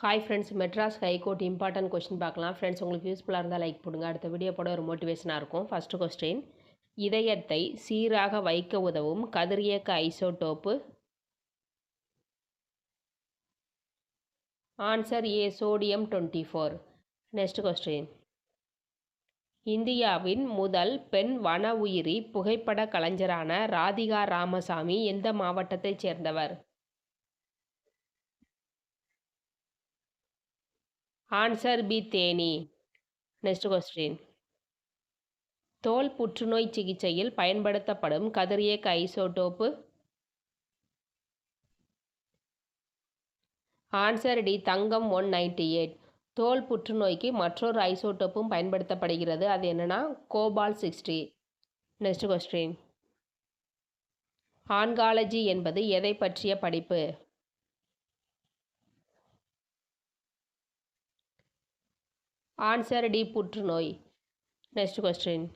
Hi friends, Madras high court important question பார்க்கலாம். Friends, உங்களுக்கு யூஸ்ஃபுல்லாக இருந்தால் லைக் போடுங்க. அடுத்த வீடியோ போட ஒரு மோட்டிவேஷனாக இருக்கும். ஃபஸ்ட்டு கொஸ்டின், இதயத்தை சீராக வைக்க உதவும் கதிரியக்க isotope. Answer A, sodium 24. Next question, இந்தியாவின் முதல் பெண் வன உயிரி புகைப்பட கலைஞரான ராதிகா ராமசாமி எந்த மாவட்டத்தைச் சேர்ந்தவர்? Answer B, Theni. Next question, தோல் புற்றுநோய் சிகிச்சையில் பயன்படுத்தப்படும் கதிரியக்க ஐசோடோப்பு. ஆன்சர் டி, தங்கம் 198. தோல் புற்றுநோய்க்கு மற்றொரு ஐசோடோப்பும் பயன்படுத்தப்படுகிறது. அது என்னன்னா கோபால் 60. நெக்ஸ்ட் கொஸ்டின், ஆன்காலஜி என்பது எதை பற்றிய படிப்பு? ஆன்சர் டி, புற்றுநோய். நெக்ஸ்ட் கொஸ்டின்,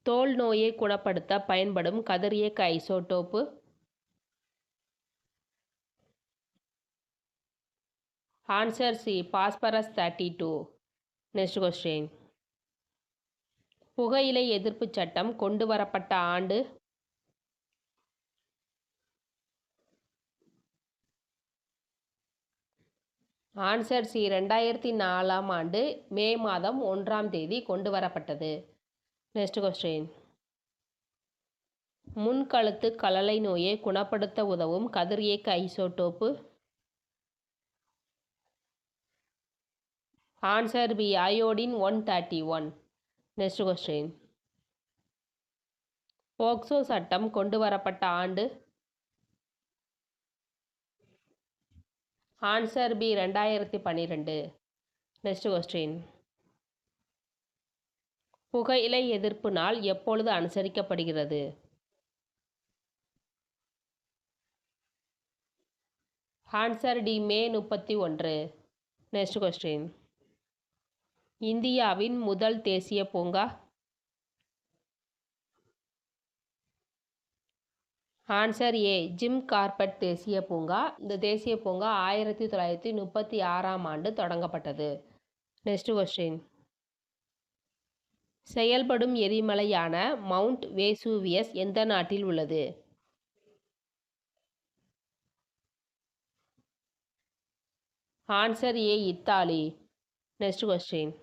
தோல் நோயை குணப்படுத்த பயன்படும் கதிரியக்க isotope. Answer C, phosphorus 32. Next question, புகையிலை எதிர்ப்பு சட்டம் கொண்டு வரப்பட்ட ஆண்டு? ஆன்சர் சி, 2004ஆம் ஆண்டு மே மாதம் 1ஆம் தேதி கொண்டு வரப்பட்டது. நெக்ஸ்ட் கொஸ்டின், முன்கழுத்து கழலை நோயை குணப்படுத்த உதவும் கதிரியக்க isotope. Answer B, iodine 131. Next question, POCSO சட்டம் கொண்டு வரப்பட்ட ஆண்டு? Answer B, 2012. நெக்ஸ்ட் கொஸ்டின், புகையிலை எதிர்ப்பு நாள் எப்பொழுது அனுசரிக்கப்படுகிறது? ஆன்சர் டி, மே 31. நெக்ஸ்ட் கொஸ்டின், இந்தியாவின் முதல் தேசிய பூங்கா? ஆன்சர் ஏ, ஜிம் கார்பெட் தேசிய பூங்கா. இந்த தேசிய பூங்கா 1936ஆம் ஆண்டு தொடங்கப்பட்டது. நெக்ஸ்ட் கொஸ்டின், செயல்படும் எரிமலையான மவுண்ட் வேசூவியஸ் எந்த நாட்டில் உள்ளது? Answer A, Italy. Next question,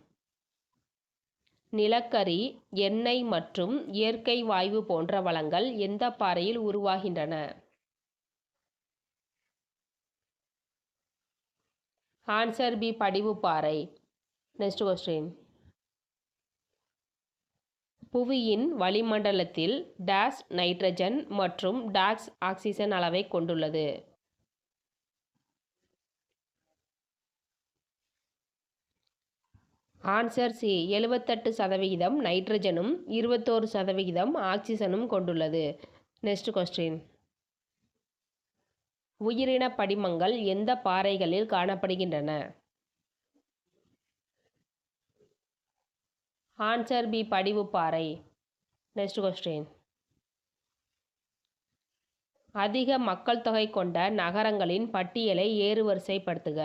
நிலக்கரி, எண்ணெய் மற்றும் இயற்கை வாயு போன்ற வளங்கள் எந்த பாறையில் உருவாகின்றன? ஆன்சர் பி, படிவுப்பாறை. நெக்ஸ்ட் கொஸ்டின், புவியின் வளிமண்டலத்தில் டேஸ் நைட்ரஜன் மற்றும் டாக்ஸ் ஆக்சிஜன் அளவை கொண்டுள்ளது? ஆன்சர் சி, 78% நைட்ரஜனும் 21% ஆக்சிஜனும் கொண்டுள்ளது. நெக்ஸ்ட் கொஸ்டின், உயிரின படிமங்கள் எந்த பாறைகளில் காணப்படுகின்றன? ஆன்சர் பி, படிவுப்பாறை. நெக்ஸ்ட் கொஸ்டின், அதிக மக்கள் தொகை கொண்ட நகரங்களின் பட்டியலை ஏறுவரிசைப்படுத்துக.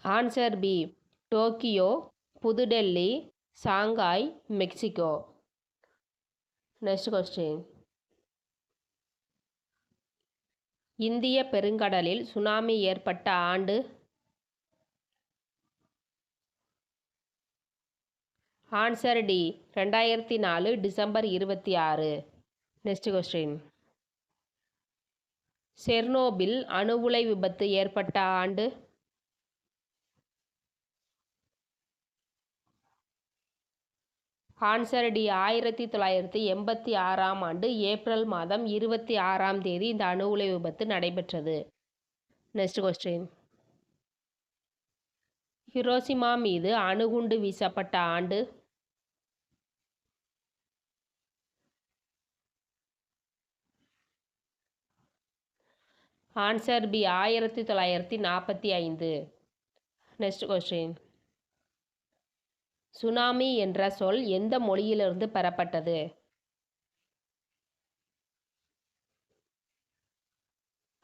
ஆன்சர் பி, டோக்கியோ, புதுடெல்லி, சாங்காய், மெக்சிகோ. நெக்ஸ்ட் கொஸ்டின், இந்திய பெருங்கடலில் சுனாமி ஏற்பட்ட ஆண்டு? Answer D, 2004 December 26. Next question, Chernobyl அணு உலை விபத்து ஏற்பட்ட ஆண்டு? ஆன்சர் டி, 1986ஆம் ஆண்டு ஏப்ரல் மாதம் 26ஆம் தேதி இந்த அணு உலை விபத்து நடைபெற்றது. நெக்ஸ்ட் கொஸ்டின், ஹிரோஷிமா மீது அணுகுண்டு வீசப்பட்ட ஆண்டு? Answer B, 1945. Next question, tsunami என்ற சொல் எந்த மொழியிலிருந்து பெறப்பட்டது?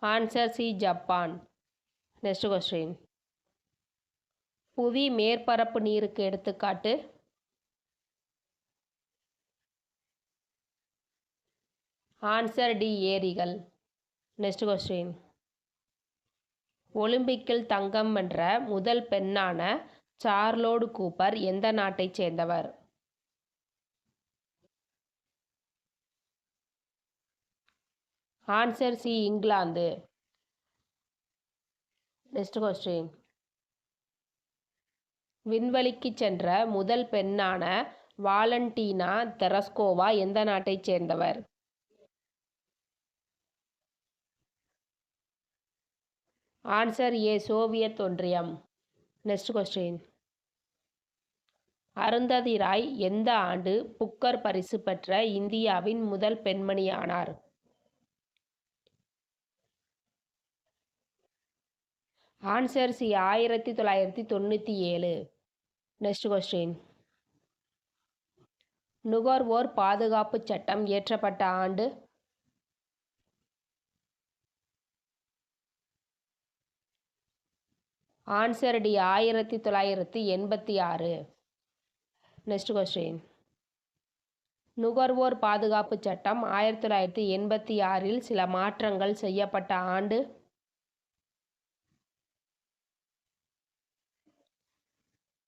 Answer C Japan. Next question. புவி மேற்பரப்பு நீருக்கு எடுத்துக்காட்டு. ஆன்சர் டி ஏரிகள். Next question. ஒலிம்பிக்கில் தங்கம் வென்ற முதல் பெண்ணான சார்லோட் கூப்பர் எந்த நாட்டைச் சேர்ந்தவர்? ஆன்சர் சி இங்கிலாந்து. Next question. விண்வெளிக்கு சென்ற முதல் பெண்ணான வாலண்டினா தெரஸ்கோவா எந்த நாட்டைச் சேர்ந்தவர்? ஆன்சர் ஏ சோவியத் ஒன்றியம். Next question. அருந்ததி ராய் எந்த ஆண்டு புக்கர் பரிசு பெற்ற இந்தியாவின் முதல் பெண்மணி ஆனார்? Answer C 1997. Next question. நுகர்வோர் பாதுகாப்பு சட்டம் இயற்றப்பட்ட ஆண்டு? Answer D 1986. Next question. நுகர்வோர் பாதுகாப்பு சட்டம் 1986 சில மாற்றங்கள் செய்யப்பட்ட ஆண்டு?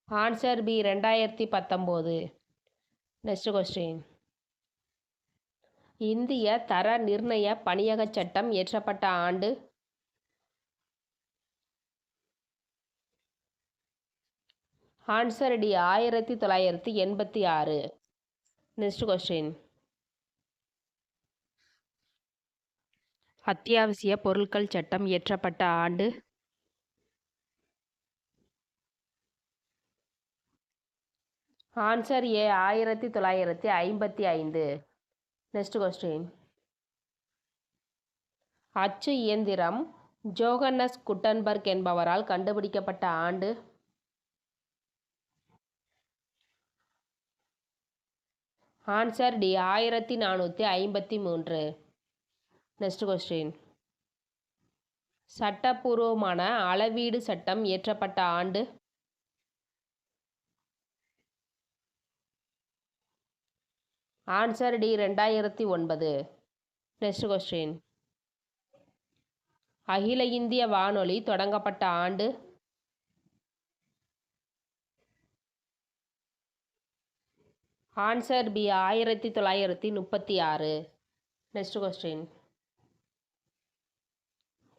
Answer B 2019. Next question. இந்திய தர நிர்ணய பணியக சட்டம் இயற்றப்பட்ட ஆண்டு? Answer D 1986. Next question. அத்தியாவசிய பொருட்கள் சட்டம் இயற்றப்பட்ட ஆண்டு? Answer A 1955. Next question. அச்சு இயந்திரம் ஜோகன்னஸ் குட்டன்பர்க் என்பவரால் கண்டுபிடிக்கப்பட்ட ஆண்டு? Answer D 1453. Next question. சட்டப்பூர்வமான அளவீடு சட்டம் இயற்றப்பட்ட ஆண்டு? Answer D 2009. Next question. அகில இந்திய வானொலி தொடங்கப்பட்ட ஆண்டு? Answer B 1936. Next question.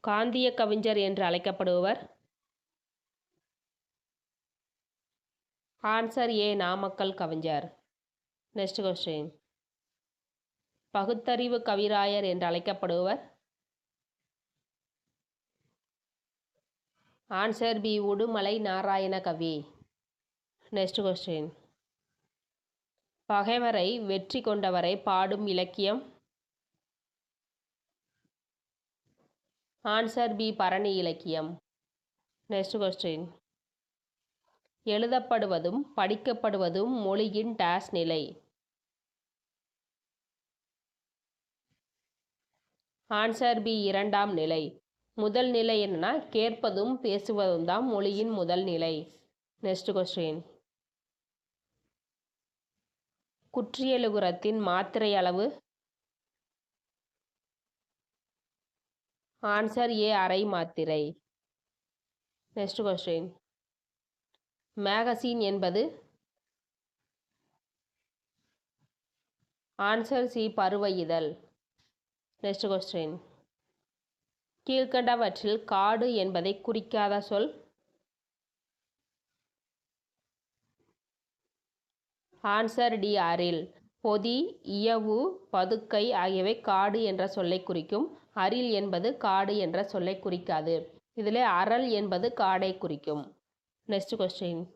காந்திய கவிஞர் என்று அழைக்கப்படுபவர்? ஆன்சர் ஏ நாமக்கல் கவிஞர். Next question. பகுத்தறிவு கவிராயர் என்று அழைக்கப்படுபவர்? Answer B Udumalai Narayana Kavi. Next question. பகைவரை வெற்றி கொண்டவரை பாடும் இலக்கியம்? ஆன்சர் பி பரணி இலக்கியம். Next question. எழுதப்படுவதும் படிக்கப்படுவதும் மொழியின் டேஸ் நிலை? ஆன்சர் பி இரண்டாம் நிலை. முதல் நிலை என்னன்னா கேட்பதும் பேசுவதும் தான் மொழியின் முதல் நிலை. Next question. குற்றியலுகரத்தின் மாத்திரை அளவு? ஆன்சர் ஏ அரை மாத்திரை. Next question. மேகசின் என்பது? ஆன்சர் சி பருவ இதழ். Next question. கீழ்கண்டவற்றில் காடு என்பதை குறிக்காத சொல்? ஆன்சர் டி அரில். பொதி, இயவு, பதுக்கை ஆகியவை காடு என்ற சொல்லை குறிக்கும். அரில் என்பது காடு என்ற சொல்லை குறிக்காது. இதில் அரல் என்பது காடை குறிக்கும். Next question.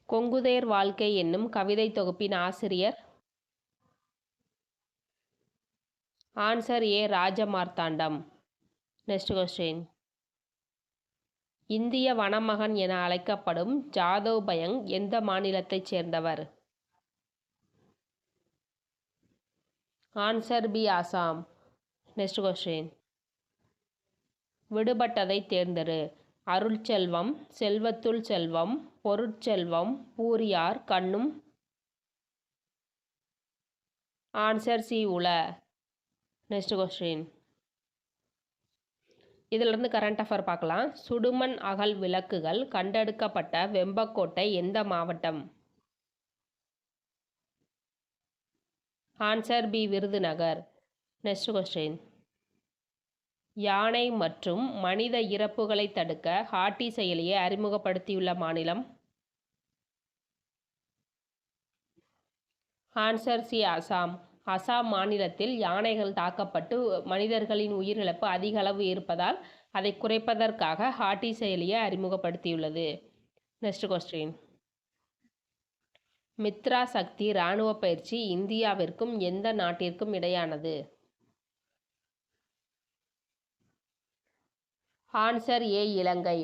கொங்குதேர் வாழ்க்கை என்னும் கவிதை தொகுப்பின் ஆசிரியர்? Answer A Rajamarthandam. Next question. இந்திய வனமகன் என அழைக்கப்படும் ஜாதவ் பயங் எந்த மாநிலத்தைச் சேர்ந்தவர்? Answer B Assam. Next question. விடுபட்டதை தேர்ந்தெடு. அருட்செல்வம், செல்வத்துள் செல்வம், பொருட்செல்வம், பூரியார் கண்ணும். ஆன்சர் சி உல. Next question. இதிலிருந்து கரண்ட் அஃபேர் பார்க்கலாம். சுடுமண் அகல் விளக்குகள் கண்டெடுக்கப்பட்ட வெம்பக்கோட்டை எந்த மாவட்டம்? Answer B Virudhunagar. Next question. யானை மற்றும் மனித இறப்புகளை தடுக்க ஹாட்டி செயலியை அறிமுகப்படுத்தியுள்ள மாநிலம்? Answer C Assam. அசாம் மாநிலத்தில் யானைகள் தாக்கப்பட்டு மனிதர்களின் உயிரிழப்பு அதிக அளவு இருப்பதால் அதை குறைப்பதற்காக ஹாட்டி செயலியை அறிமுகப்படுத்தியுள்ளது. Next question. மித்ரா சக்தி இராணுவ பயிற்சி இந்தியாவிற்கும் எந்த நாட்டிற்கும் இடையானது? Answer A Ilangai.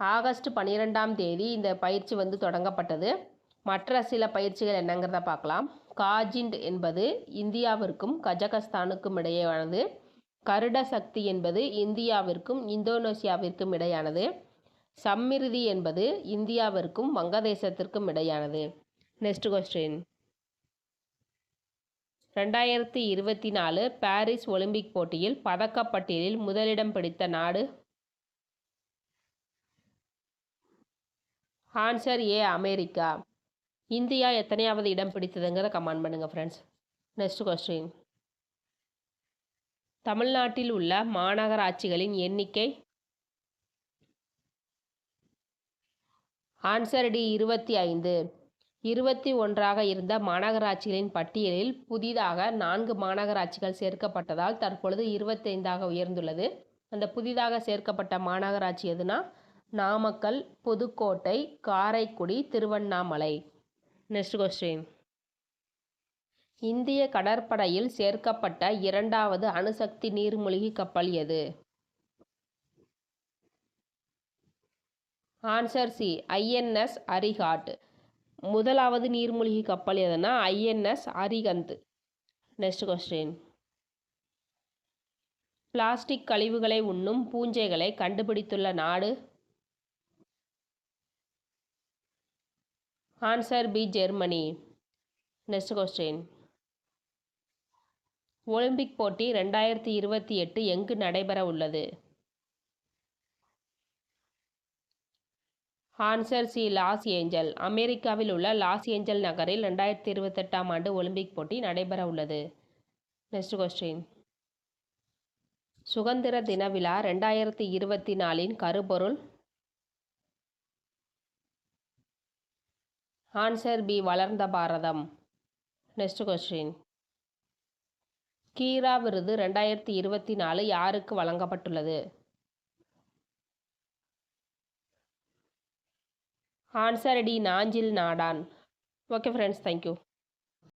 ஆகஸ்ட் 12ஆம் தேதி இந்த பயிற்சி தொடங்கப்பட்டது. மற்ற சில பயிற்சிகள் என்னங்கிறத பார்க்கலாம். காஜிண்ட் என்பது இந்தியாவிற்கும் கஜகஸ்தானுக்கும் இடையேயானது. கருட சக்தி என்பது இந்தியாவிற்கும் இந்தோனேசியாவிற்கும் இடையானது. சம்மிருதி என்பது இந்தியாவிற்கும் வங்கதேசத்திற்கும் இடையானது. Next question. 2024 பாரிஸ் ஒலிம்பிக் போட்டியில் பதக்கப்பட்டியலில் முதலிடம் பிடித்த நாடு? Answer A America. இந்தியா எத்தனையாவது இடம் பிடித்ததுங்கிறத கமெண்ட் பண்ணுங்கள் ஃப்ரெண்ட்ஸ். Next question. தமிழ்நாட்டில் உள்ள மாநகராட்சிகளின் எண்ணிக்கை? Answer D 25. 21ஆக இருந்த மாநகராட்சிகளின் பட்டியலில் புதிதாக 4 மாநகராட்சிகள் சேர்க்கப்பட்டதால் தற்பொழுது 25ஆக உயர்ந்துள்ளது. அந்த புதிதாக சேர்க்கப்பட்ட மாநகராட்சி எதுனா நாமக்கல், புதுக்கோட்டை, காரைக்குடி, திருவண்ணாமலை. Next question. இந்திய கடற்படையில் சேர்க்கப்பட்ட 2வது அணுசக்தி நீர்மூழ்கி கப்பல் எது? Answer C INS Arighat. முதலாவது நீர்மூழ்கி கப்பல் எதுனா INS Arihant. Next question. Plastic கழிவுகளை உண்ணும் பூஞ்சைகளை கண்டுபிடித்துள்ள நாடு? Answer B Germany. Next question. Olympic போட்டி 2028 எங்கு நடைபெற உள்ளது? Answer C Los Angeles. அமெரிக்காவில் உள்ள லாஸ் ஏஞ்சல் நகரில் 2028ஆம் ஆண்டு ஒலிம்பிக் போட்டி நடைபெற உள்ளது. Next question. சுதந்திர தின விழா 2024 கருப்பொருள்? ஆன்சர் பி வளர்ந்த பாரதம். Next question. கீரா விருது 2024 யாருக்கு வழங்கப்பட்டுள்ளது? Answer D Nanjil Nadan. Okay friends, thank you.